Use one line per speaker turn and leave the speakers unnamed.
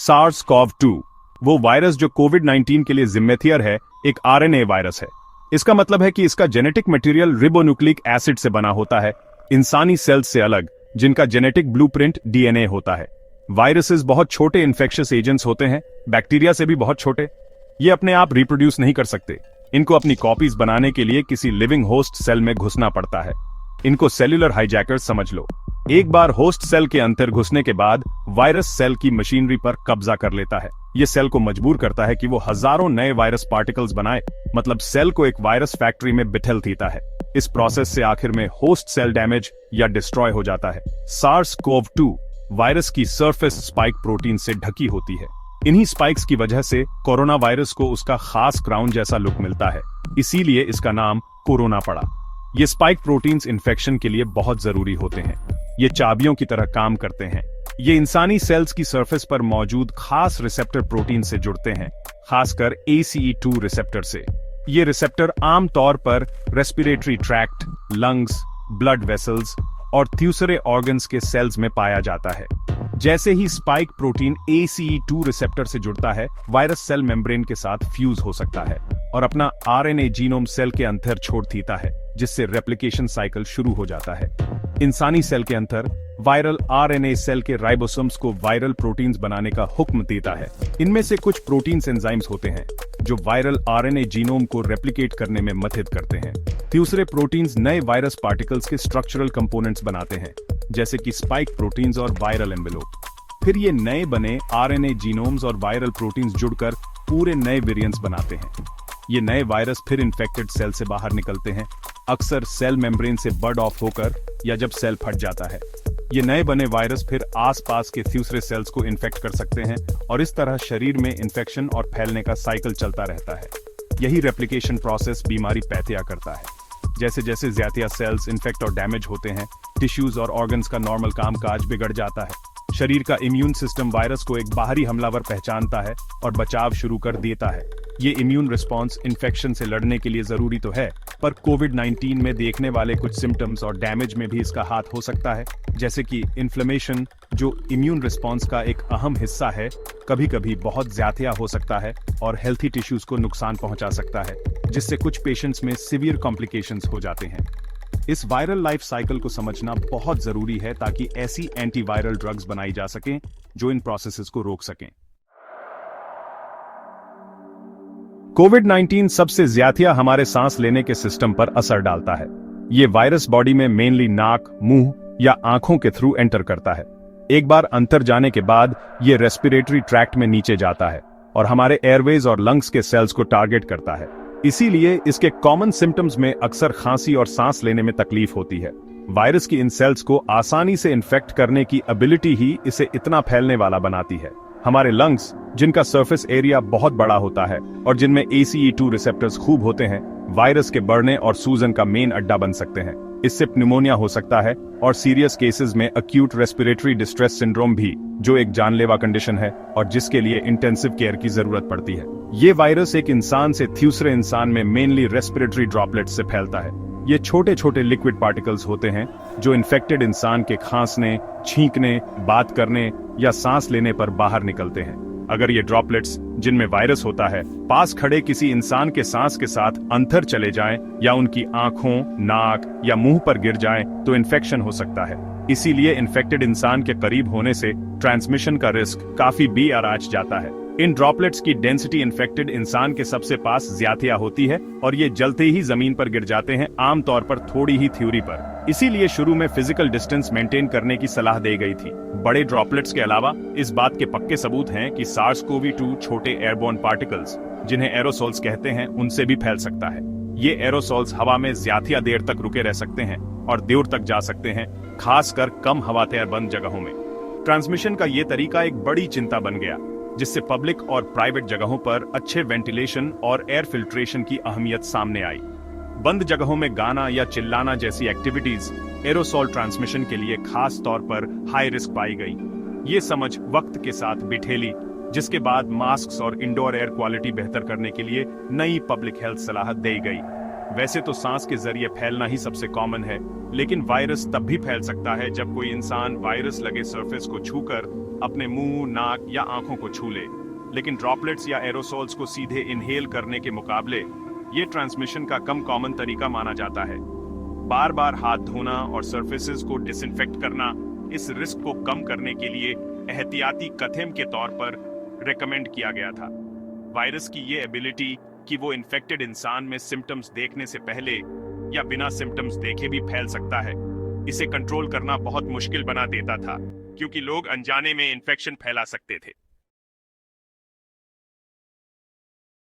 SARS-CoV-2 वो virus जो कोविड-19 के लिए जिम्मेदार है, एक आरएनए वायरस है। इसका मतलब है कि इसका जेनेटिक मटेरियल रिबोन्यूक्लिक एसिड से बना होता है, इंसानी सेल्स से अलग, जिनका जेनेटिक ब्लूप्रिंट डीएनए होता है। वायरसेस बहुत छोटे इन्फेक्शियस एजेंट्स होते हैं, बैक्टीरिया से भी बहुत छोटे। ये अपने आप रिप्रोड्यूस नहीं कर सकते। इनको अपनी कॉपीज बनाने के लिए किसी लिविंग होस्ट सेल में घुसना पड़ता है। इनको सेल्यूलर हाईजैकर्स समझ लो। एक बार होस्ट सेल के अंदर घुसने के बाद वायरस सेल की मशीनरी पर कब्जा कर लेता है। ये सेल को मजबूर करता है कि वो हजारों नए वायरस पार्टिकल्स बनाए, मतलब सेल को एक वायरस फैक्ट्री में बिठल देता है। इस प्रोसेस से आखिर में होस्ट सेल डैमेज या डिस्ट्रॉय हो जाता है। SARS-CoV-2 वायरस की सरफेस स्पाइक प्रोटीन से ढकी होती है। इन्हीं स्पाइक्स की वजह से कोरोना वायरस को उसका खास क्राउन जैसा लुक मिलता है, इसीलिए इसका नाम कोरोना पड़ा। ये स्पाइक प्रोटीन्स इन्फेक्शन के लिए बहुत जरूरी होते हैं। ये चाबियों की तरह काम करते हैं। ये इंसानी सेल्स की सरफेस पर मौजूद खास रिसेप्टर प्रोटीन से जुड़ते हैं, खासकर ACE2 रिसेप्टर से। ये रिसेप्टर आमतौर पर respiratory tract, lungs, blood vessels और दूसरे ऑर्गन्स के सेल्स में पाया जाता है। जैसे ही स्पाइक प्रोटीन ACE2 रिसेप्टर से जुड़ता है, वायरस सेल मेम्ब्रेन के साथ फ्यूज हो सकता है और अपना आरएनए जीनोम सेल के अंदर छोड़ देता है, जिससे रेप्लिकेशन साइकिल शुरू हो जाता है। इंसानी सेल के अंदर वायरल आरएनए सेल के राइबोसोम्स को वायरल प्रोटीन्स बनाने का हुक्म देता है। इनमें से कुछ प्रोटीन्स एंजाइम्स होते हैं जो वायरल आरएनए जीनोम को रेप्लिकेट करने में मदद करते हैं। दूसरे प्रोटीन्स नए वायरस पार्टिकल्स के स्ट्रक्चरल कंपोनेंट्स बनाते हैं, जैसे कि स्पाइक प्रोटीन्स और वायरल एन्वेलोप। फिर ये नए बने आरएनए जीनोम्स और वायरल प्रोटीन्स जुड़कर पूरे नए वेरिएंट्स बनाते हैं। ये नए वायरस फिर इन्फेक्टेड सेल से बाहर निकलते हैं, अक्सर सेल मेम्ब्रेन से बर्ड ऑफ होकर या जब सेल फट जाता है। ये नए बने वायरस फिर आसपास के दूसरे सेल्स को इन्फेक्ट कर सकते हैं और इस तरह शरीर में इन्फेक्शन और फैलने का साइकिल चलता रहता है। यही रेप्लिकेशन प्रोसेस बीमारी पैदा करता है। जैसे जैसे ज्यादा सेल्स इन्फेक्ट और डैमेज होते हैं, टिश्यूज और ऑर्गन्स का नॉर्मल कामकाज बिगड़ जाता है। शरीर का इम्यून सिस्टम वायरस को एक बाहरी हमलावर पहचानता है और बचाव शुरू कर देता है। ये इम्यून रिस्पॉन्स इन्फेक्शन से लड़ने के लिए जरूरी तो है, पर कोविड-19 में देखने वाले कुछ सिम्टम्स और डैमेज में भी इसका हाथ हो सकता है, जैसे कि इन्फ्लेमेशन, जो इम्यून रिस्पॉन्स का एक अहम हिस्सा है, कभी-कभी बहुत ज्यादा हो सकता है और हेल्थी टिश्यूज को नुकसान पहुंचा सकता है, जिससे कुछ पेशेंट्स में सिवियर कॉम्प्लिकेशंस हो जाते हैं। इस वायरल लाइफ साइकिल को समझना बहुत जरूरी है ताकि ऐसी एंटीवायरल ड्रग्स बनाई जा सकें जो इन प्रोसेसेस को रोक सकें। कोविड-19 सबसे ज्यादा हमारे सांस लेने के सिस्टम पर असर डालता है। ये वायरस बॉडी में मेनली नाक, मुंह या आंखों के थ्रू एंटर करता है। एक बार अंदर जाने के बाद ये रेस्पिरेटरी ट्रैक्ट में नीचे जाता है और हमारे एयरवेज और लंग्स के सेल्स को टारगेट करता है। इसीलिए इसके कॉमन सिम्टम्स में अक्सर खांसी और सांस लेने में तकलीफ होती है। वायरस की इन सेल्स को आसानी से इन्फेक्ट करने की एबिलिटी ही इसे इतना फैलने वाला बनाती है। हमारे लंग्स, जिनका सरफेस एरिया बहुत बड़ा होता है और जिनमें ACE2 रिसेप्टर्स खूब होते हैं, वायरस के बढ़ने और सूजन का मेन अड्डा बन सकते हैं। इससे प्न्यूमोनिया हो सकता है और सीरियस केसेस में एक्यूट रेस्पिरेटरी डिस्ट्रेस सिंड्रोम भी, जो एक जानलेवा कंडीशन है और जिसके लिए इंटेंसिव केयर की जरूरत पड़ती है। ये वायरस एक इंसान से दूसरे इंसान में मेनली रेस्पिरेटरी ड्रॉपलेट्स से फैलता है। ये छोटे छोटे लिक्विड पार्टिकल्स होते हैं जो इन्फेक्टेड इंसान के खांसने, छींकने, बात करने या सांस लेने पर बाहर निकलते हैं। अगर ये ड्रॉपलेट्स, जिनमें वायरस होता है, पास खड़े किसी इंसान के सांस के साथ अंदर चले जाएं या उनकी आंखों, नाक या मुंह पर गिर जाएं, तो इन्फेक्शन हो सकता है। इसीलिए इन्फेक्टेड इंसान के करीब होने से ट्रांसमिशन का रिस्क काफी बढ़ जाता है। इन ड्रॉपलेट्स की डेंसिटी इन्फेक्टेड इंसान के सबसे पास ज्यादा होती है और ये जलते ही जमीन पर गिर जाते हैं, आमतौर पर थोड़ी ही थ्योरी पर। इसीलिए शुरू में फिजिकल डिस्टेंस मेंटेन करने की सलाह दी गई थी। बड़े ड्रॉपलेट्स के अलावा इस बात के पक्के सबूत हैं कि SARS-CoV-2 छोटे एयरबोर्न पार्टिकल्स, जिन्हें एरोसोल्स कहते हैं, उनसे भी फैल सकता है। ये एरोसोल्स हवा में ज्यादा देर तक रुके रह सकते हैं और दूर तक जा सकते हैं, खासकर कम हवादार बंद जगहों में। ट्रांसमिशन का ये तरीका एक बड़ी चिंता बन गया, जिससे पब्लिक और प्राइवेट जगहों पर अच्छे वेंटिलेशन और एयर फिल्ट्रेशन की अहमियत सामने आई। बंद जगहों में गाना या चिल्लाना जैसी एक्टिविटीज एरोसोल ट्रांसमिशन के लिए खास तौर पर हाई रिस्क पाई गई। ये समझ वक्त के साथ बिठेली, जिसके बाद मास्क और इंडोर एयर क्वालिटी बेहतर करने के लिए नई पब्लिक हेल्थ सलाह दी गई। वैसे तो सांस के जरिए फैलना ही सबसे कॉमन है, लेकिन वायरस तब भी फैल सकता है जब कोई इंसान वायरस लगे सरफेस को छूकर अपने मुंह, नाक या आंखों को छू ले। लेकिन ड्रॉपलेट्स या एरोसोल्स को सीधे इनहेल करने के मुकाबले ये ट्रांसमिशन का कम कॉमन तरीका माना जाता है। बार बार हाथ धोना और सरफेसेस को डिसइंफेक्ट करना इस रिस्क को कम करने के लिए एहतियाती कदम के तौर पर रेकमेंड किया गया था। वायरस की ये एबिलिटी कि वो इन्फेक्टेड इंसान में सिम्टम्स देखने से पहले या बिना सिम्टम्स देखे भी फैल सकता है, इसे कंट्रोल करना बहुत मुश्किल बना देता था, क्योंकि लोग अनजाने में इन्फेक्शन फैला सकते थे।